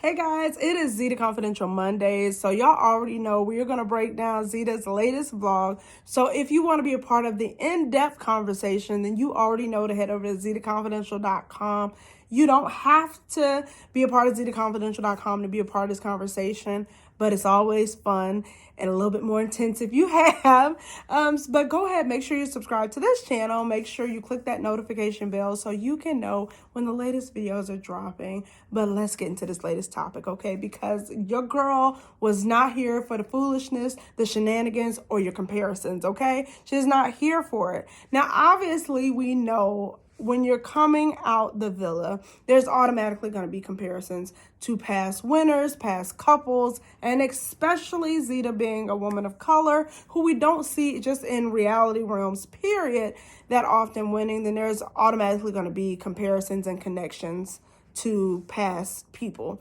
Hey guys, it is Zeta Confidential Mondays. So y'all already know we are going to break down Zeta's latest vlog. So if you want to be a part of the in-depth conversation, then you already know to head over to zcnation.com. You don't have to be a part of zcnation.com to be a part of this conversation, but it's always fun and a little bit more intense if you have. But go ahead, make sure you subscribe to this channel. Make sure you click that notification bell so you can know when the latest videos are dropping. But let's get into this latest topic, okay? Because your girl was not here for the foolishness, the shenanigans, or your comparisons, okay? She's not here for it. Now, obviously, we know when you're coming out the villa, there's automatically going to be comparisons to past winners, past couples, and especially Zeta being a woman of color who we don't see just in reality realms, period, that often winning. Then there's automatically going to be comparisons and connections to past people.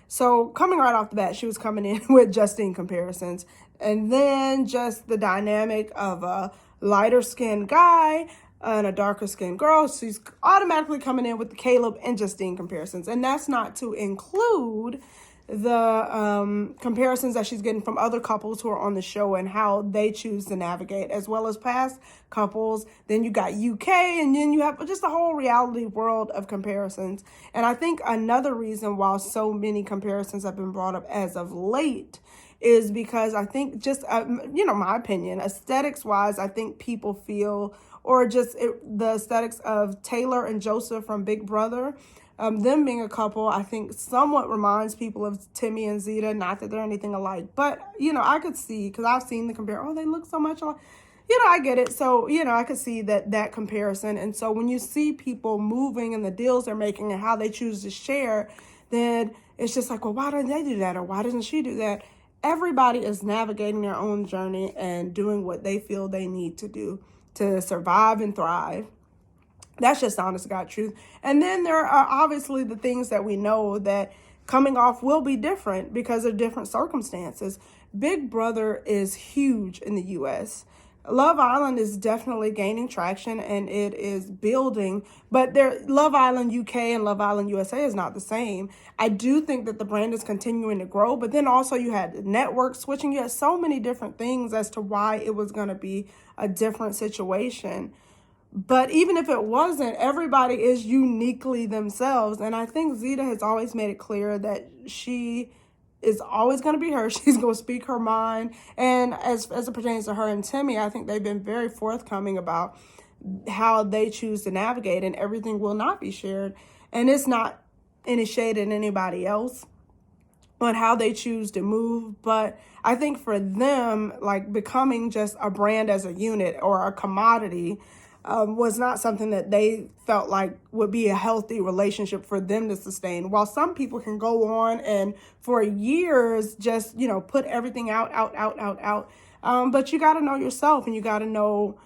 So coming right off the bat, she was coming in with Justine comparisons. And then just the dynamic of a lighter skinned guy and a darker skinned girl. She's automatically coming in with the Caleb and Justine comparisons. And that's not to include the comparisons that she's getting from other couples who are on the show and how they choose to navigate, as well as past couples. Then you got UK, and then you have just a whole reality world of comparisons. And I think another reason why so many comparisons have been brought up as of late is because I think just, my opinion, aesthetics wise, I think people feel, or just the aesthetics of Taylor and Joseph from Big Brother, them being a couple, I think somewhat reminds people of Timmy and Zeta. Not that they're anything alike, but, I could see, because I've seen the compare, oh, they look so much alike. I get it. So, I could see that comparison. And so when you see people moving and the deals they're making and how they choose to share, then it's just like, well, why didn't they do that? Or why doesn't she do that? Everybody is navigating their own journey and doing what they feel they need to do to survive and thrive. That's just honest to God truth. And then there are obviously the things that we know that coming off will be different because of different circumstances. Big Brother is huge in the U.S. Love Island is definitely gaining traction and it is building, but Love Island UK and Love Island USA is not the same. I do think that the brand is continuing to grow, but then also you had the network switching. You had so many different things as to why it was going to be a different situation. But even if it wasn't, everybody is uniquely themselves. And I think Zeta has always made it clear that she is always going to be her. She's going to speak her mind. And as it pertains to her and Timmy, I think they've been very forthcoming about how they choose to navigate, and everything will not be shared. And it's not any shade at anybody else on how they choose to move. But I think for them, like becoming just a brand as a unit or a commodity was not something that they felt like would be a healthy relationship for them to sustain. While some people can go on and for years just, put everything out. But you got to know yourself and you got to know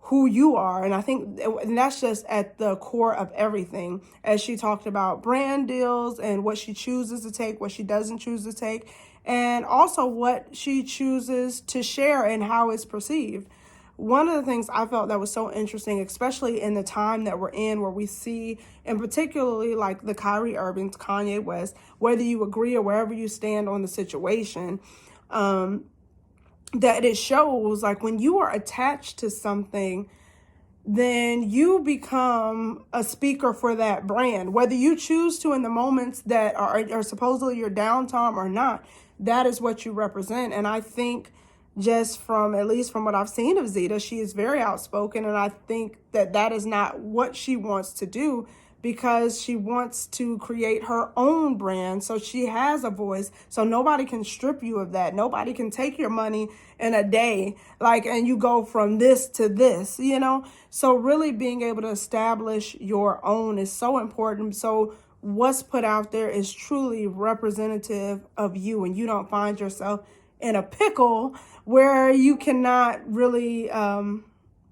who you are. And I think and that's just at the core of everything. As she talked about brand deals and what she chooses to take, what she doesn't choose to take, and also what she chooses to share and how it's perceived. One of the things I felt that was so interesting, especially in the time that we're in, where we see, and particularly like the Kyrie Irvings, Kanye West, whether you agree or wherever you stand on the situation, that it shows like when you are attached to something, then you become a speaker for that brand, whether you choose to in the moments that are supposedly your downtime or not. That is what you represent. And I think just at least from what I've seen of Zeta, she is very outspoken. And I think that is not what she wants to do, because she wants to create her own brand. So she has a voice. So nobody can strip you of that. Nobody can take your money in a day, and you go from this to this, So really being able to establish your own is so important. So what's put out there is truly representative of you, and you don't find yourself in a pickle where you cannot really,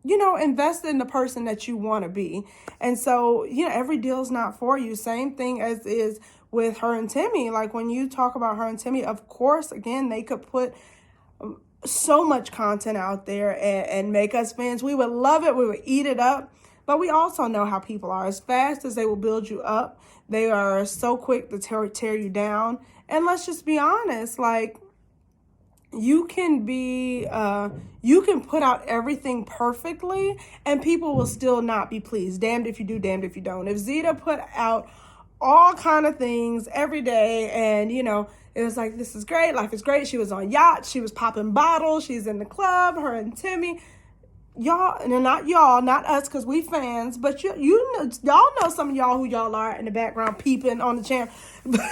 invest in the person that you want to be. And so, every deal is not for you. Same thing as is with her and Timmy. Like when you talk about her and Timmy, of course, again, they could put so much content out there and make us fans. We would love it. We would eat it up. But we also know how people are. As fast as they will build you up, they are so quick to tear you down. And let's just be honest, like, you can you can put out everything perfectly and people will still not be pleased. Damned if you do, damned if you don't. If Zeta put out all kind of things every day and, it was like, this is great, life is great. She was on yachts, she was popping bottles, she's in the club, her and Timmy. Y'all, and not y'all, not us, because we fans, but y'all know some of y'all who y'all are in the background peeping on the channel. But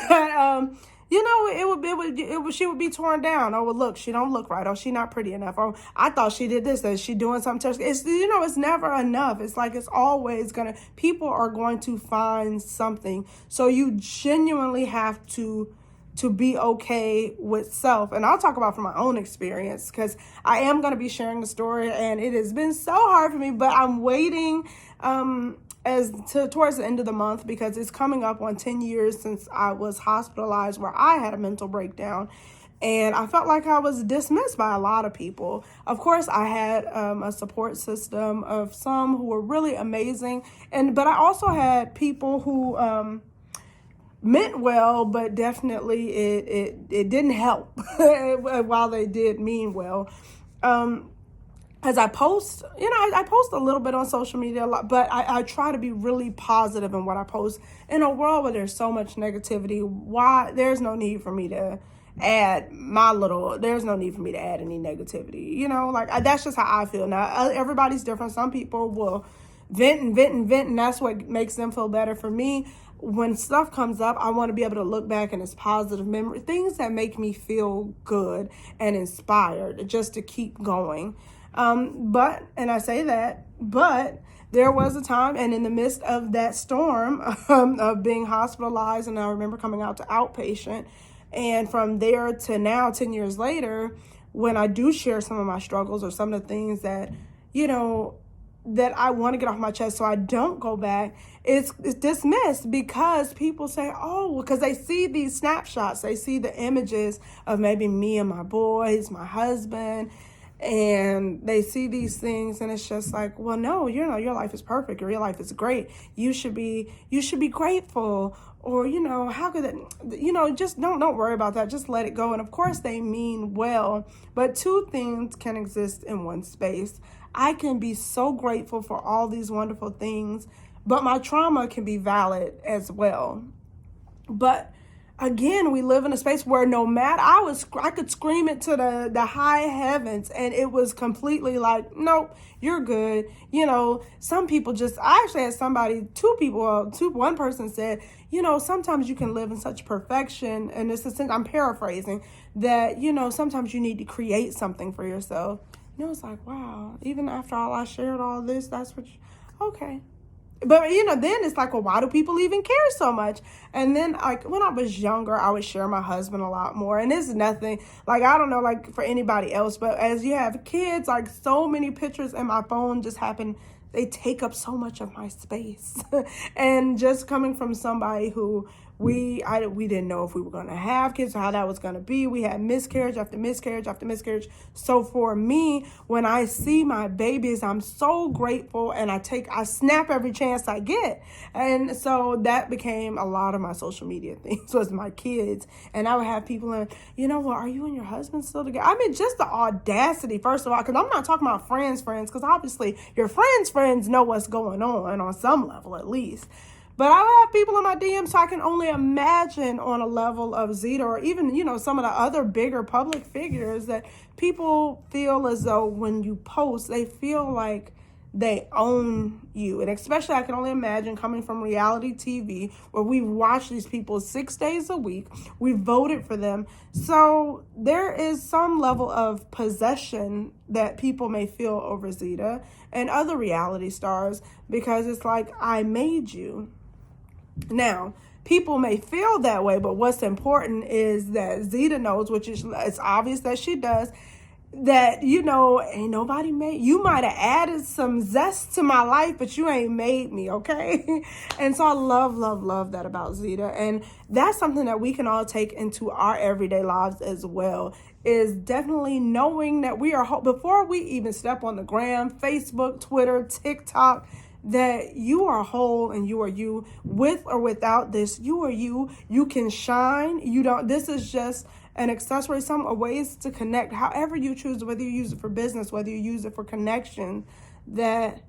she would be torn down. Oh, well, look, she don't look right. Oh, she not pretty enough. Oh, I thought she did this. Is she doing something? It's, it's never enough. It's like, it's always people are going to find something. So you genuinely have to be okay with self. And I'll talk about from my own experience, because I am going to be sharing the story and it has been so hard for me, but I'm waiting towards the end of the month, because it's coming up on 10 years since I was hospitalized, where I had a mental breakdown. And I felt like I was dismissed by a lot of people. Of course, I had a support system of some who were really amazing. But I also had people who meant well, but definitely it didn't help while they did mean well. As I post, I post a little bit on social media a lot, but I try to be really positive in what I post. In a world where there's so much negativity, there's no need for me to add there's no need for me to add any negativity. That's just how I feel. Now, everybody's different. Some people will vent and vent and vent, and that's what makes them feel better. For me, when stuff comes up, I want to be able to look back and it's positive memory, things that make me feel good and inspired just to keep going. But there was a time, and in the midst of that storm of being hospitalized, and I remember coming out to outpatient, and from there to now, 10 years later, when I do share some of my struggles or some of the things that, that I want to get off my chest so I don't go back, it's dismissed, because people say, oh, because they see these snapshots, they see the images of maybe me and my boys, my husband, and they see these things, and it's just like, well, no, your life is perfect, or your life is great. You should be grateful, or, how could that, just don't worry about that. Just let it go. And of course they mean well, but two things can exist in one space. I can be so grateful for all these wonderful things, but my trauma can be valid as well. But again, we live in a space where no matter, I could scream it to the high heavens, and it was completely like, nope, you're good. Some people I actually had one person said, sometimes you can live in such perfection, and I'm paraphrasing, that, sometimes you need to create something for yourself. It's like, wow, even after all I shared all this, that's what okay. But, then it's like, well, why do people even care so much? And then, like, when I was younger, I would share my husband a lot more. And it's nothing, like, I don't know, like, for anybody else, but as you have kids, like, so many pictures in my phone just happen. They take up so much of my space. And just coming from somebody who we didn't know if we were going to have kids or how that was going to be. We had miscarriage after miscarriage after miscarriage. So for me, when I see my babies, I'm so grateful, and I snap every chance I get. And so that became a lot of my social media things, was my kids. And I would have people well, are you and your husband still together? I mean, just the audacity, first of all, because I'm not talking about friends, because obviously your friends know what's going on some level at least. But I would have people in my DMs, so I can only imagine on a level of Zeta, or even, some of the other bigger public figures, that people feel as though when you post, they feel like they own you. And especially, I can only imagine coming from reality TV, where we watch these people 6 days a week. We voted for them. So there is some level of possession that people may feel over Zeta and other reality stars, because it's like, I made you. Now, people may feel that way, but what's important is that Zeta knows, which is, it's obvious that she does, that, ain't nobody made, you might have added some zest to my life, but you ain't made me, okay? And so I love that about Zeta. And that's something that we can all take into our everyday lives as well, is definitely knowing that we are, before we even step on the gram, Facebook, Twitter, TikTok, that you are whole and you are you. With or without this, you are you. You can shine. This is just an accessory, some ways to connect, however you choose, whether you use it for business, whether you use it for connection, that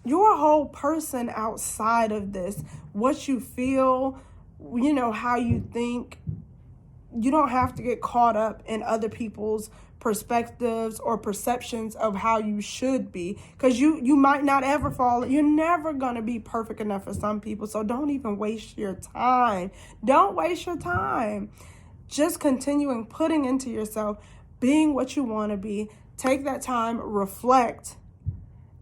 you're a whole person outside of this. What you feel, how you think. You don't have to get caught up in other people's perspectives or perceptions of how you should be, because you might not ever fall. You're never going to be perfect enough for some people. So don't even waste your time. Don't waste your time. Just continuing putting into yourself, being what you want to be. Take that time, reflect.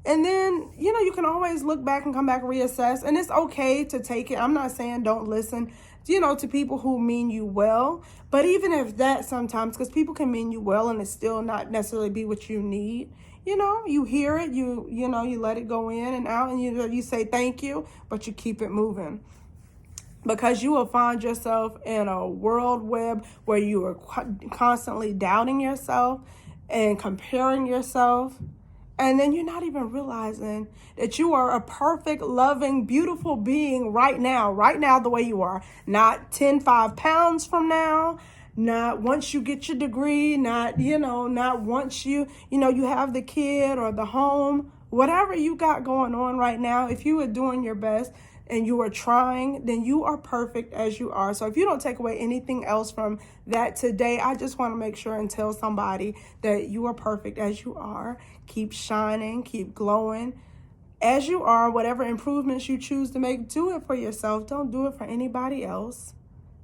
And then, you can always look back and come back, reassess. And it's okay to take it. I'm not saying don't listen, to people who mean you well. But even if that sometimes, because people can mean you well and it still not necessarily be what you need. You hear it, you let it go in and out, and you say thank you, but you keep it moving. Because you will find yourself in a world web where you are constantly doubting yourself and comparing yourself. And then you're not even realizing that you are a perfect, loving, beautiful being right now the way you are. Not 5 pounds from now, not once you get your degree, not once you have the kid or the home, whatever you got going on right now. If you are doing your best and you are trying, then you are perfect as you are. So if you don't take away anything else from that today, I just want to make sure and tell somebody that you are perfect as you are. Keep shining, keep glowing as you are. Whatever improvements you choose to make, do it for yourself. Don't do it for anybody else.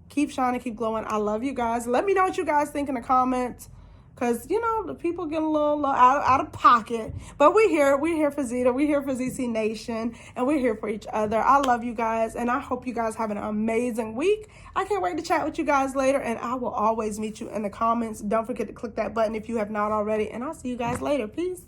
Keep shining, keep glowing. I love you guys. Let me know what you guys think in the comments. Because, the people get a little out of pocket. But we're here for Zeta. We're here for zcnation. And we're here for each other. I love you guys. And I hope you guys have an amazing week. I can't wait to chat with you guys later. And I will always meet you in the comments. Don't forget to click that button if you have not already. And I'll see you guys later. Peace.